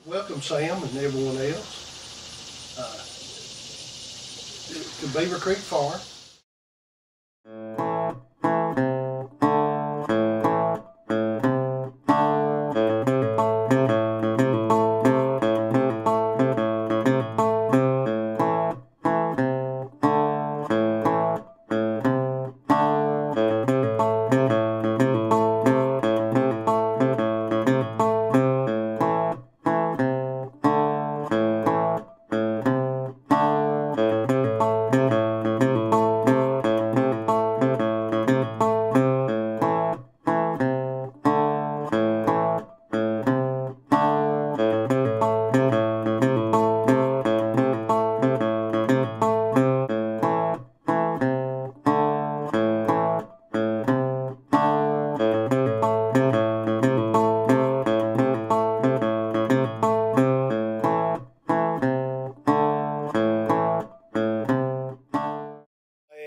Welcome, Sam, and everyone else to Beaver Creek Farm.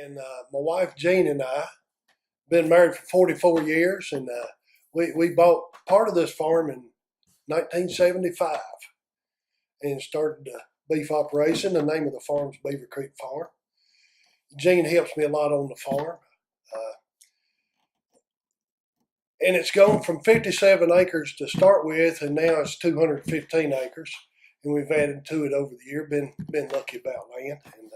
And my wife Jean and I been married for 44 years, and we bought part of this farm in 1975 and started the beef operation. The name of the farm is Beaver Creek Farm. Jean helps me a lot on the farm. And it's gone from 57 acres to start with, and now it's 215 acres. And we've added to it over the year. Been lucky about land. And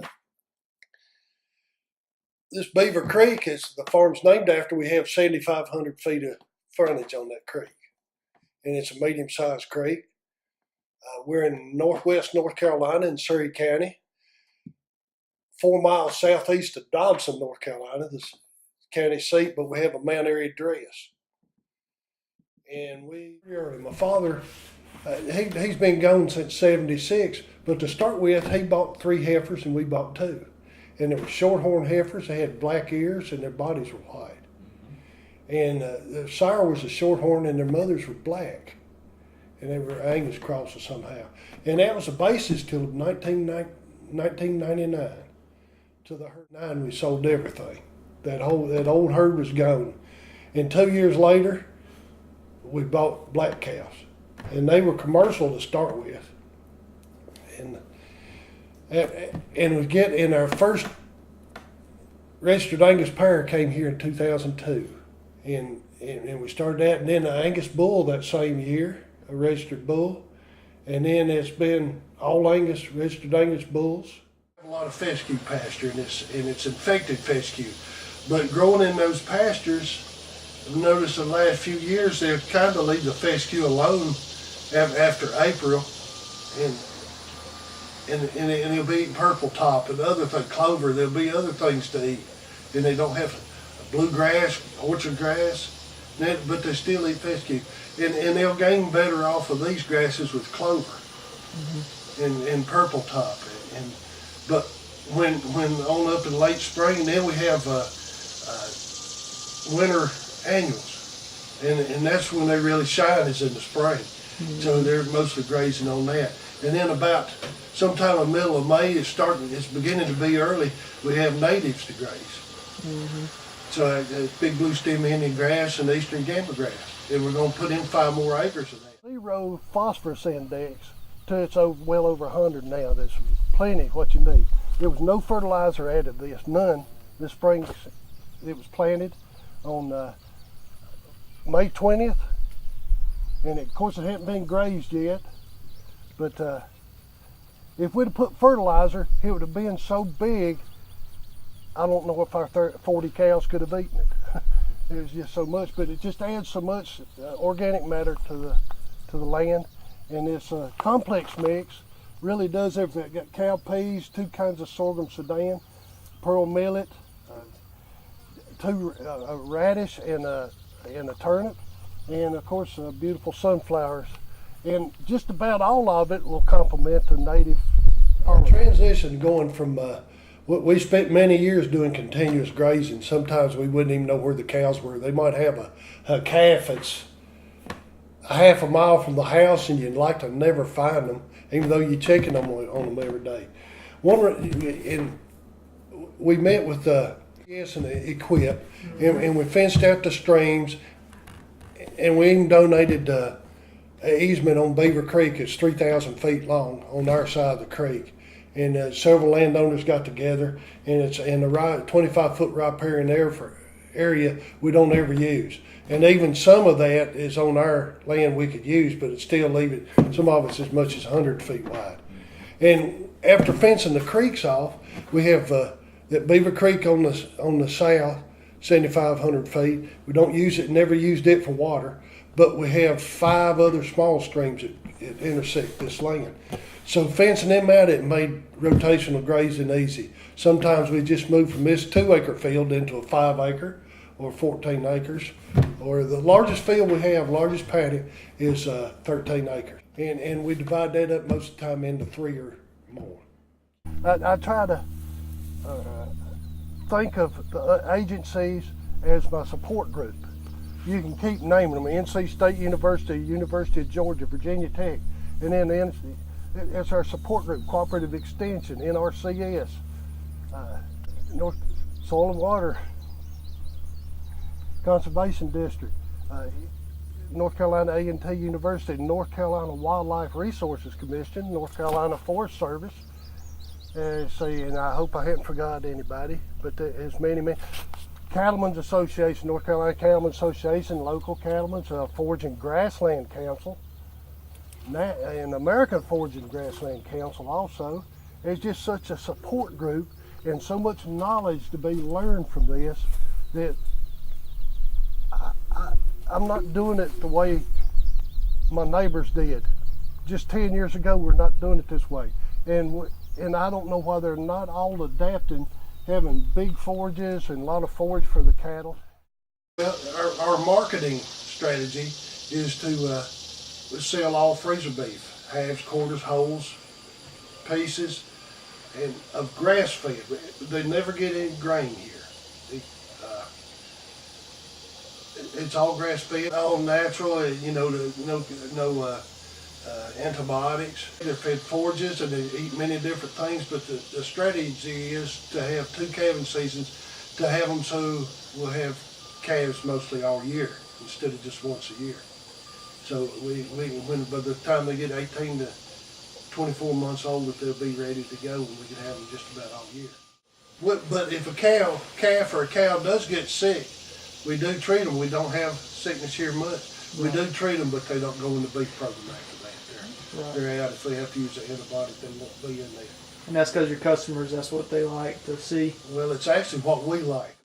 this Beaver Creek is the farm's named after. We have 7,500 feet of frontage on that creek, and it's a medium-sized creek. We're in northwest North Carolina in Surrey County, 4 miles southeast of Dobson, North Carolina, the county seat, but we have a Mount Airy address. And my father, he's been gone since 76, but to start with, he bought 3 heifers and we bought 2. And they were shorthorn heifers. They had black ears and their bodies were white. And the sire was a shorthorn and their mothers were black. And they were Angus crosses somehow. And that was the basis till 1999. To the herd 9, we sold everything. That old herd was gone. And 2 years later, we bought black cows. And they were commercial to start with. And we get in our first registered Angus pair came here in 2002. And we started that, and then the Angus bull that same year, a registered bull. And then it's been all Angus, registered Angus bulls. A lot of fescue pasture, and it's infected fescue. But growing in those pastures, I've noticed the last few years they've kind of leave the fescue alone after April, and they'll be eating purple top and other things, clover. There'll be other things to eat, and they don't have bluegrass, orchard grass, but they still eat fescue, and they'll gain better off of these grasses with clover and purple top. But when on up in late spring, then we have winter annuals, and that's when they really shine, is in the spring. So they're mostly grazing on that. And then about sometime in the middle of May, it's beginning to be early, we have natives to graze. So big blue stem Indian grass and eastern gamba grass. And we're going to put in 5 more acres of that. 0 phosphorus index till it's well over 100 now. There's plenty what you need. There was no fertilizer added to this, none. This spring it was planted on May 20th. And of course it hadn't been grazed yet. But if we'd have put fertilizer, it would have been so big, I don't know if our 40 cows could have eaten it. It was just so much, but it just adds so much organic matter to the land. And this complex mix really does everything. It got cow peas, 2 kinds of sorghum sudan, pearl millet, a radish and a turnip, and of course beautiful sunflowers. And just about all of it will complement the native. Our transition going from, we spent many years doing continuous grazing. Sometimes we wouldn't even know where the cows were. They might have a calf that's a half a mile from the house and you'd like to never find them, even though you're checking on them every day. And we met with and Equip, and we fenced out the streams, and we even donated easement on Beaver Creek is 3,000 feet long on our side of the creek. And several landowners got together, and it's in the 25-foot riparian area we don't ever use. And even some of that is on our land we could use, but it still leave it, some of it's as much as 100 feet wide. And after fencing the creeks off, we have that Beaver Creek on the south, 7,500 feet. We don't use it, never used it for water, but we have 5 other small streams that intersect this land. So fencing them out, it made rotational grazing easy. Sometimes we just move from this 2-acre field into a 5-acre or 14 acres. Or the largest field we have, largest paddock, is 13 acres. And we divide that up most of the time into 3 or more. I try to think of the agencies as my support group. You can keep naming them: NC State University, University of Georgia, Virginia Tech, and then it's our support group, Cooperative Extension, NRCS, North Soil and Water Conservation District, North Carolina A&T University, North Carolina Wildlife Resources Commission, North Carolina Forest Service. And I hope I haven't forgotten anybody, but there's many. Cattlemen's Association, North Carolina Cattlemen's Association, local cattlemen's, Forage and Grassland Council, and American Forage and Grassland Council also. It's just such a support group and so much knowledge to be learned from this that I'm not doing it the way my neighbors did. Just 10 years ago, we're not doing it this way. And I don't know why they're not all adapting, having big forages and a lot of forage for the cattle. Well, our marketing strategy is to sell all freezer beef, halves, quarters, wholes, pieces, and of grass fed. They never get any grain here. It's all grass fed, all natural. No antibiotics. They're fed forages and they eat many different things, but the strategy is to have 2 calving seasons, to have them so we'll have calves mostly all year instead of just once a year. So when by the time they get 18 to 24 months old, that they'll be ready to go, and we can have them just about all year. But if a calf or a cow does get sick, we do treat them. We don't have sickness here much. We do treat them, but they don't go in the beef program after that. They're out. If they have to use an antibiotic, they won't be in there. And that's because your customers, that's what they like to see. Well, it's actually what we like.